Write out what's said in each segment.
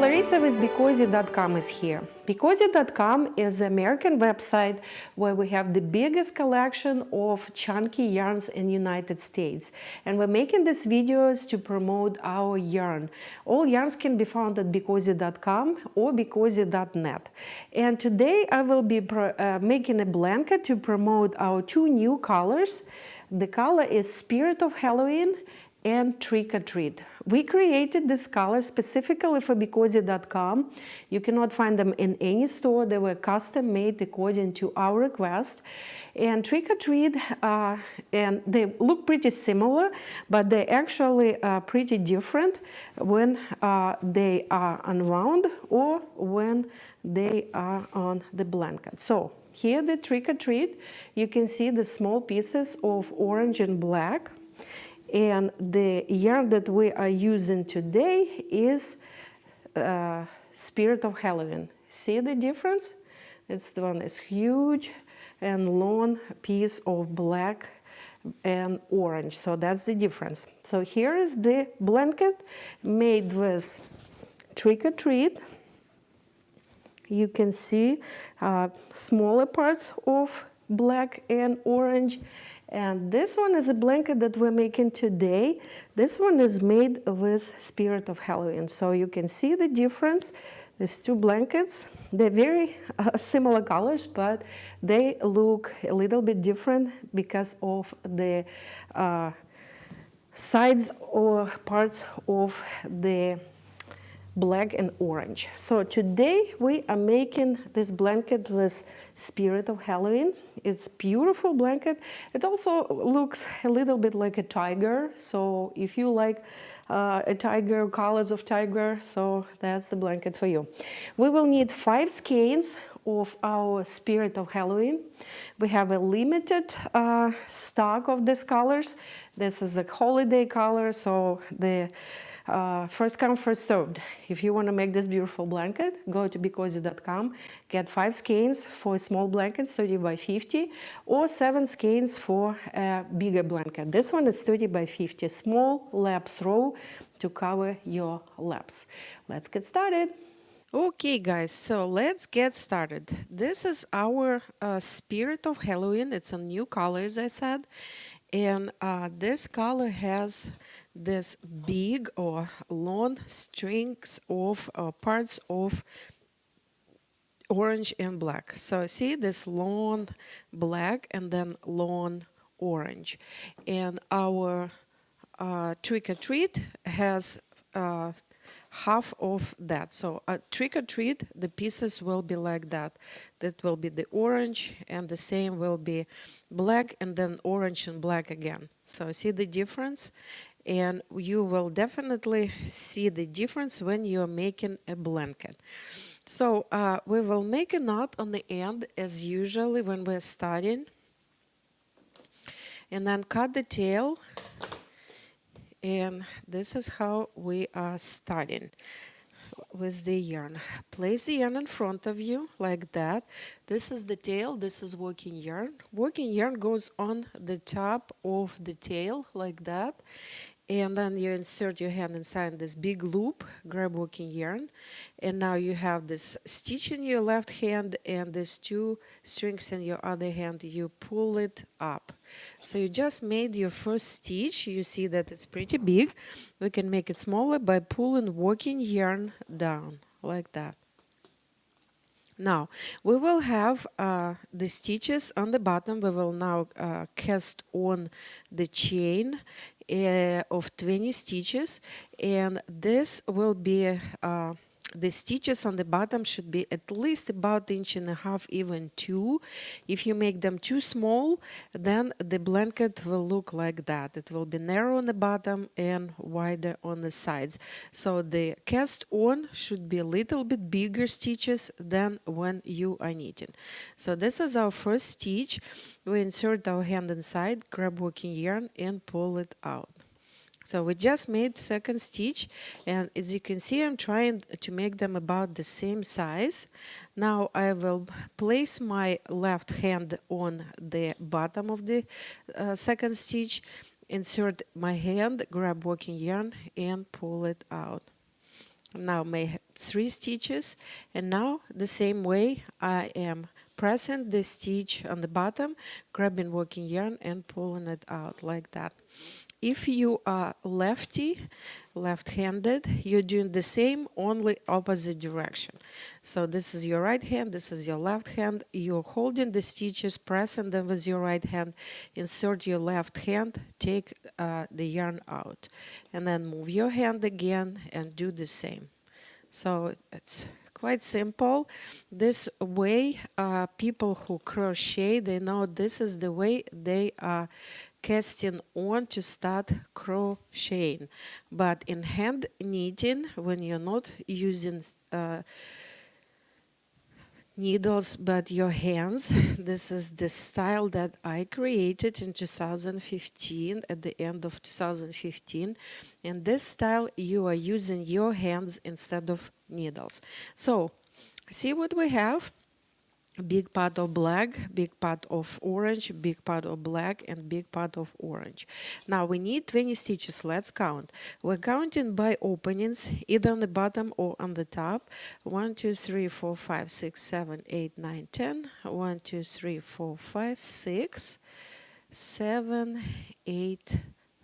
Larissa with BeCozi.com is here. BeCozi.com is an American website where we have the biggest collection of chunky yarns in the United States. And we're making these videos to promote our yarn. All yarns can be found at BeCozi.com or BeCozi.net. And today I will be making a blanket to promote our two new colors. The color is Spirit of Halloween and Trick or Treat. We created this color specifically for BeCozi.com. You cannot find them in any store. They were custom made according to our request. And Trick or Treat, and they look pretty similar, but they actually are pretty different when they are unwound or when they are on the blanket. So here the Trick or Treat, you can see the small pieces of orange and black. And the yarn that we are using today is Spirit of Halloween. See the difference? It's the one that's huge and long piece of black and orange. So that's the difference. So here is the blanket made with Trick or Treat. You can see smaller parts of black and orange. And this one is a blanket that we're making today. This one is made with Spirit of Halloween. So you can see the difference. These two blankets, they're very similar colors, but they look a little bit different because of the sides or parts of the black and orange. So today we are making this blanket with Spirit of Halloween. It's beautiful blanket. It also looks a little bit like a tiger. So if you like a tiger, colors of tiger, so that's the blanket for you. We will need 5 skeins of our Spirit of Halloween. We have a limited stock of these colors. This is a holiday color, so the first come, first served. If you want to make this beautiful blanket, go to BeCozi.com, get 5 skeins for a small blanket, 30 by 50, or 7 skeins for a bigger blanket. This one is 30 by 50, small laps row to cover your laps. Let's get started. Okay guys, so let's get started. This is our Spirit of Halloween. It's a new color, as I said. And this color has this big or long strings of parts of orange and black. So see this long black and then long orange. And our Trick or Treat has half of that. So Trick or Treat, the pieces will be like that. That will be the orange, and the same will be black and then orange and black again. So see the difference? And you will definitely see the difference when you're making a blanket. So we will make a knot on the end as usually when we're starting, and then cut the tail. And this is how we are starting with the yarn. Place the yarn in front of you like that. This is the tail, this is working yarn. Working yarn goes on the top of the tail like that. And then you insert your hand inside this big loop, grab working yarn, and now you have this stitch in your left hand and these 2 strings in your other hand. You pull it up. So you just made your first stitch. You see that it's pretty big. We can make it smaller by pulling working yarn down like that. Now we will have the stitches on the bottom. We will now cast on the chain of 20 stitches, and this will be the stitches on the bottom should be at least about 1.5 inches, even 2. If you make them too small, then the blanket will look like that. It will be narrow on the bottom and wider on the sides. So the cast on should be a little bit bigger stitches than when you are knitting. So this is our first stitch. We insert our hand inside, grab working yarn and pull it out. So we just made second stitch, and as you can see, I'm trying to make them about the same size. Now I will place my left hand on the bottom of the second stitch, insert my hand, grab working yarn and pull it out. Now make 3 stitches, and now the same way I am pressing the stitch on the bottom, grabbing working yarn and pulling it out like that. If you are left-handed, you're doing the same, only opposite direction. So this is your right hand, this is your left hand. You're holding the stitches, pressing them with your right hand, insert your left hand, take the yarn out, and then move your hand again and do the same. So it's quite simple. This way, people who crochet, they know this is the way they are casting on to start crocheting. But in hand knitting, when you're not using needles but your hands, this is the style that I created in 2015, at the end of 2015. In this style you are using your hands instead of needles. So see what we have: big pot of black, big pot of orange, big pot of black, and big pot of orange. Now we need 20 stitches. Let's count. We're counting by openings, either on the bottom or on the top. 1, 2, 3, 4, 5, 6, 7, 8, 9, 10. 1, 2, 3, 4, 5, 6, 7, 8,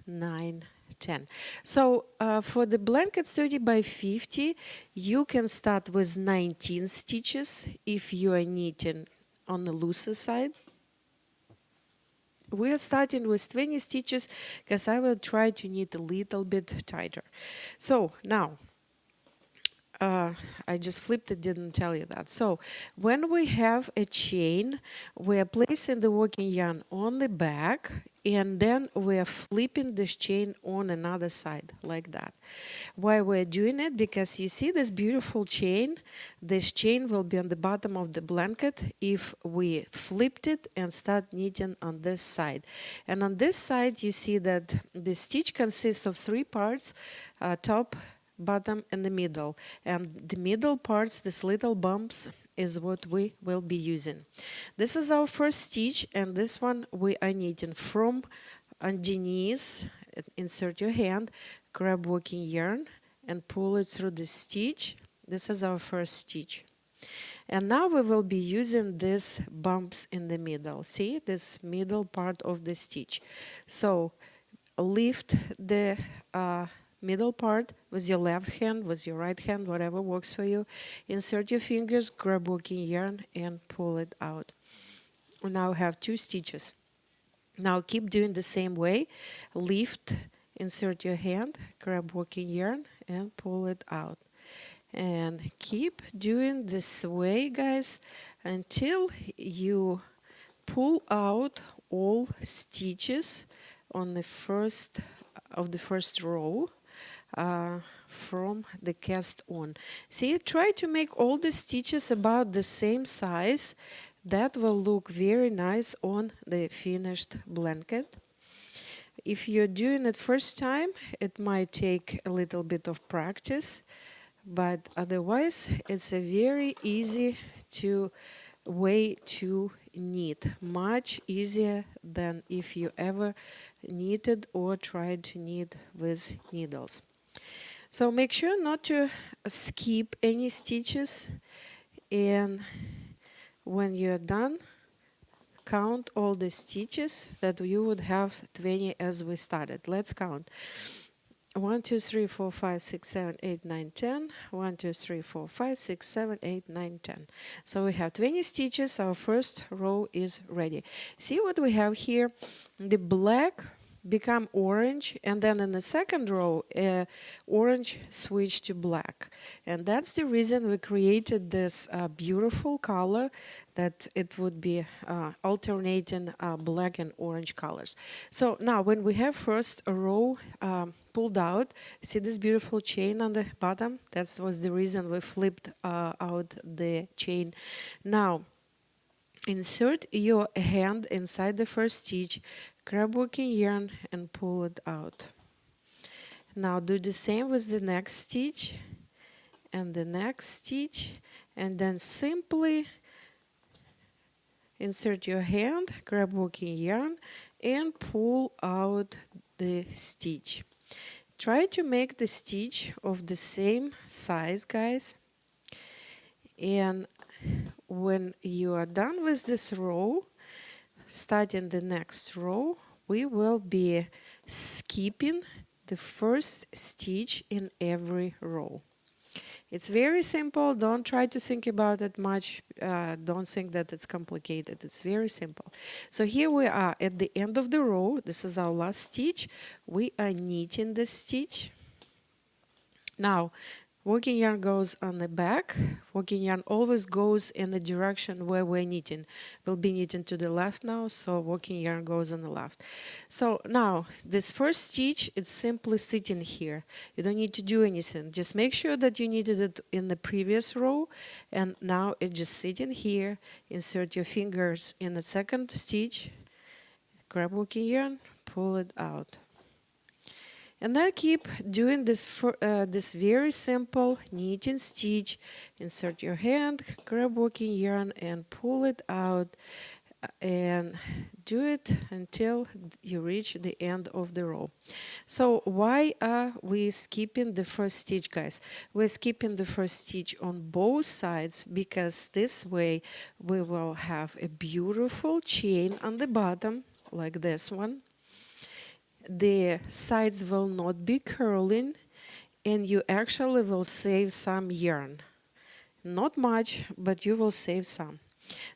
9, 10. So for the blanket 30 by 50, you can start with 19 stitches if you are knitting on the looser side. We are starting with 20 stitches because I will try to knit a little bit tighter. So now I just flipped it, didn't tell you that. So when we have a chain, we are placing the working yarn on the back, and then we are flipping this chain on another side like that. Why we're doing it? Because you see this beautiful chain. This chain will be on the bottom of the blanket if we flipped it and start knitting on this side. And on this side you see that the stitch consists of 3 parts: top, bottom, and the middle. And the middle parts, these little bumps, is what we will be using. This is our first stitch, and this one we are knitting from underneath. Insert your hand, grab working yarn, and pull it through the stitch. This is our first stitch. And now we will be using these bumps in the middle. See, this middle part of the stitch. So lift the middle part with your left hand, with your right hand, whatever works for you. Insert your fingers, grab working yarn, and pull it out. We now have 2 stitches. Now keep doing the same way. Lift, insert your hand, grab working yarn, and pull it out. And keep doing this way, guys, until you pull out all stitches on the first row from the cast on. See, try to make all the stitches about the same size. That will look very nice on the finished blanket. If you're doing it first time, it might take a little bit of practice, but otherwise it's a very easy way to knit, much easier than if you ever knitted or tried to knit with needles. So make sure not to skip any stitches, and when you're done, count all the stitches that you would have 20 as we started. Let's count. 1, 2, 3, 4, 5, 6, 7, 8, 9, 10. 1, 2, 3, 4, 5, 6, 7, 8, 9, 10. So we have 20 stitches. Our first row is ready. See what we have here? The black become orange, and then in the second row orange switch to black, and that's the reason we created this beautiful color, that it would be alternating black and orange colors. So now when we have first a row pulled out, see this beautiful chain on the bottom? That was the reason we flipped out the chain. Now insert your hand inside the first stitch, grab working yarn and pull it out. Now do the same with the next stitch and the next stitch, and then simply insert your hand, grab working yarn and pull out the stitch. Try to make the stitch of the same size, guys. And when you are done with this row, starting the next row, we will be skipping the first stitch in every row. It's very simple. Don't try to think about it much. Don't think that it's complicated. It's very simple. So here we are at the end of the row. This is our last stitch. We are knitting the stitch. Now, working yarn goes on the back. Working yarn always goes in the direction where we're knitting. We'll be knitting to the left now, so working yarn goes on the left. So now, this first stitch, it's simply sitting here. You don't need to do anything. Just make sure that you knitted it in the previous row, and now it's just sitting here. Insert your fingers in the second stitch, grab working yarn, pull it out. And then keep doing this this very simple knitting stitch. Insert your hand, grab working yarn and pull it out, and do it until you reach the end of the row. So why are we skipping the first stitch, guys? We're skipping the first stitch on both sides because this way we will have a beautiful chain on the bottom like this one. The sides will not be curling, and you actually will save some yarn. Not much, but you will save some.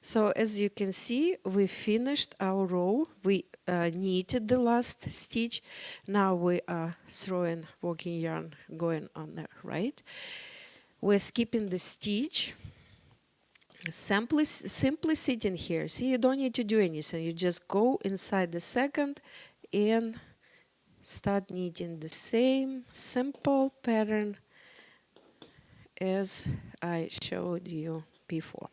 So as you can see, we finished our row. We knitted the last stitch. Now we are throwing working yarn going on the right. We're skipping the stitch. Simply sitting here. See, you don't need to do anything. You just go inside the second and start knitting the same simple pattern as I showed you before.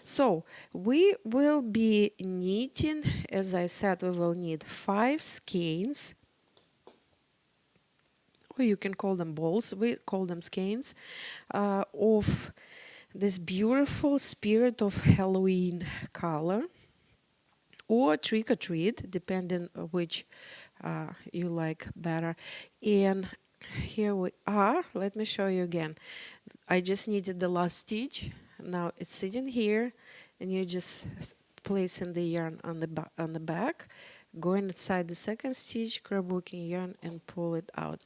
So we will be knitting, as I said, we will need 5 skeins, or you can call them balls, we call them skeins, of this beautiful Spirit of Halloween color, or Trick or Treat, depending on which you like better. And here we are. Let me show you again. I just knitted the last stitch. Now it's sitting here, and you just placing the yarn on the back, going inside the second stitch, grab working yarn and pull it out.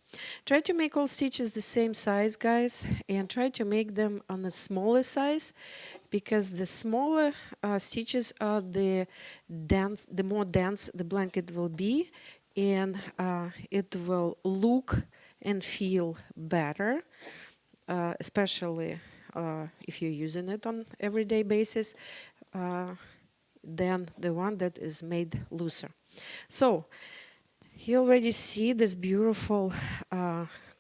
Try to make all stitches the same size, guys, and try to make them on a smaller size, because the smaller stitches are the more dense the blanket will be, and it will look and feel better, especially if you're using it on everyday basis, than the one that is made looser. So you already see this beautiful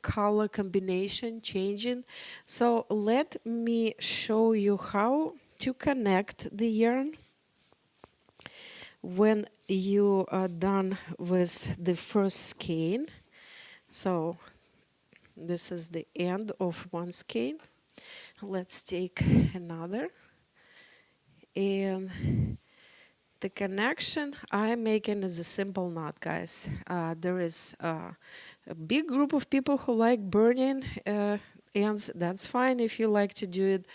color combination changing. So let me show you how to connect the yarn when you are done with the first skein. So this is the end of one skein. Let's take another. And the connection I'm making is a simple knot, guys. There is a big group of people who like burning ends. That's fine if you like to do it.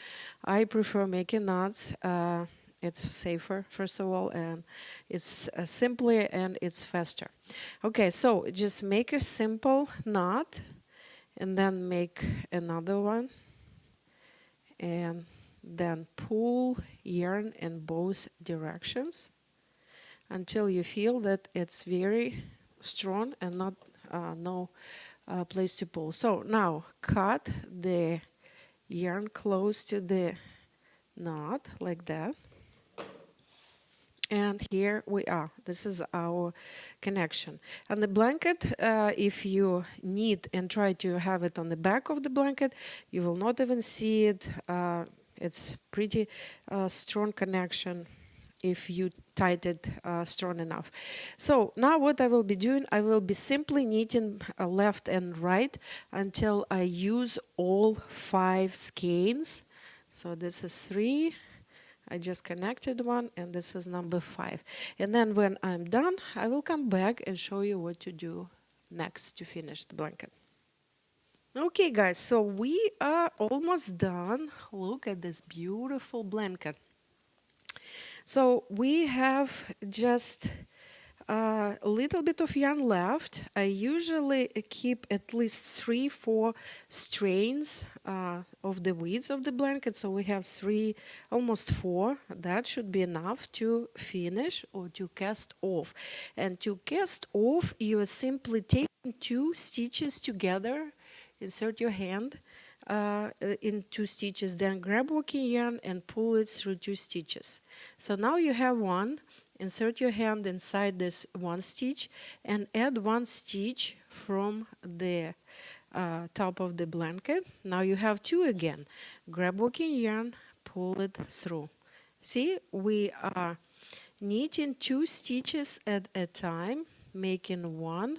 I prefer making knots. It's safer, first of all, and it's simpler and it's faster. Okay, so just make a simple knot and then make another one, and then pull yarn in both directions until you feel that it's very strong and not no place to pull. So now cut the yarn close to the knot like that. And here we are. This is our connection. And the blanket, if you knit and try to have it on the back of the blanket, you will not even see it. It's pretty strong connection if you tied it strong enough. So now what I will be doing, I will be simply knitting left and right until I use all 5 skeins. So this is 3. I just connected one, and this is number 5. And then when I'm done, I will come back and show you what to do next to finish the blanket. Okay, guys, so we are almost done. Look at this beautiful blanket. So we have just a little bit of yarn left. I usually keep at least 3-4 strands of the width of the blanket. So we have 3, almost 4. That should be enough to finish or to cast off. And to cast off, you are simply taking 2 stitches together. Insert your hand in 2 stitches, then grab working yarn and pull it through 2 stitches. So now you have one. Insert your hand inside this 1 stitch and add 1 stitch from the top of the blanket. Now you have 2 again. Grab working yarn, pull it through. See, we are knitting 2 stitches at a time, making 1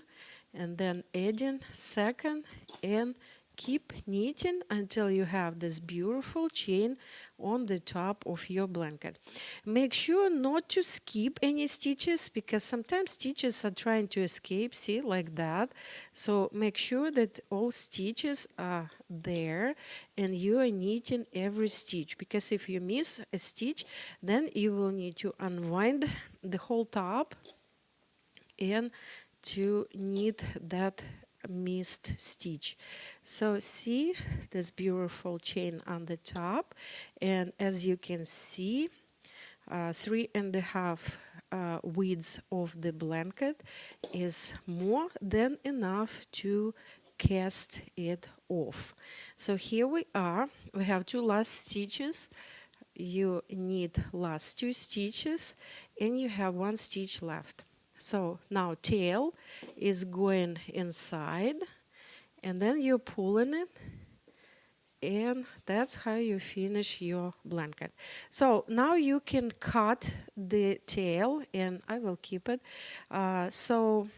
and then adding 2nd, and keep knitting until you have this beautiful chain on the top of your blanket. Make sure not to skip any stitches, because sometimes stitches are trying to escape, see, like that. So make sure that all stitches are there and you are knitting every stitch, because if you miss a stitch, then you will need to unwind the whole top and to knit that missed stitch. So see this beautiful chain on the top, and as you can see, 3.5 width of the blanket is more than enough to cast it off. So here we are. We have 2 last stitches. You need last 2 stitches and you have 1 stitch left. So now tail is going inside and then you're pulling it, and that's how you finish your blanket. So now you can cut the tail, and I will keep it. Actually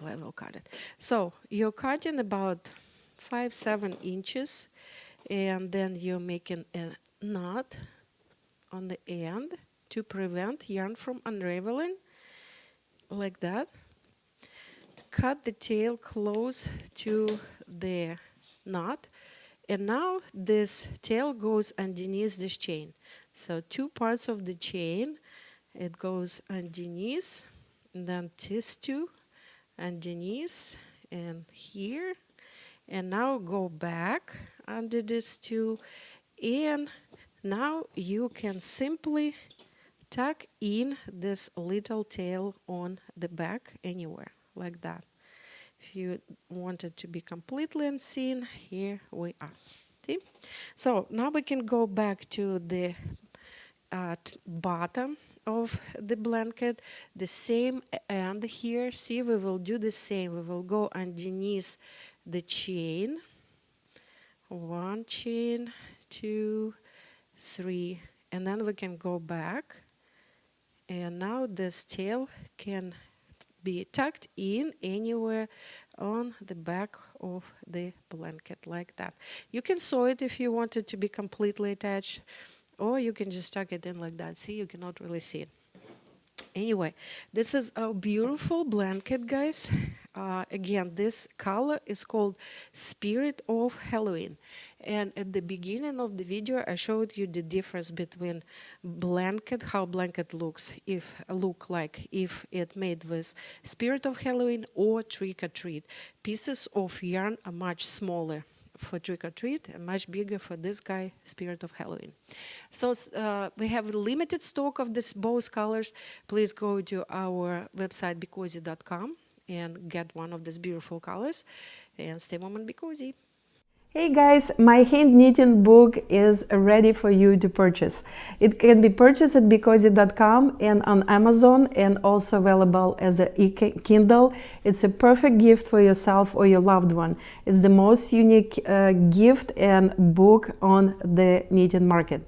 I will cut it. So you're cutting about 5-7 inches, and then you're making a knot on the end to prevent yarn from unraveling, like that. Cut the tail close to the knot, and now this tail goes underneath this chain. So 2 parts of the chain, it goes underneath, and then these 2 underneath and here, and now go back under these 2, and now you can simply tuck in this little tail on the back anywhere, like that. If you want it to be completely unseen, here we are. See? So now we can go back to the bottom of the blanket, the same end here. See, we will do the same. We will go underneath the chain. 1 chain, 2, 3, and then we can go back. And now this tail can be tucked in anywhere on the back of the blanket, like that. You can sew it if you want it to be completely attached, or you can just tuck it in like that. See, you cannot really see it. Anyway, this is a beautiful blanket, guys. Again, this color is called Spirit of Halloween. And at the beginning of the video, I showed you the difference between blanket, how blanket looks, if it made with Spirit of Halloween or Trick or Treat. Pieces of yarn are much smaller for Trick or Treat and much bigger for this guy, Spirit of Halloween. So we have limited stock of both colors. Please go to our website BeCozi.com and get one of these beautiful colors, and stay warm and be cozy. Hey guys, my hand knitting book is ready for you to purchase. It can be purchased at BeCozi.com and on Amazon, and also available as a Kindle. It's a perfect gift for yourself or your loved one. It's the most unique gift and book on the knitting market.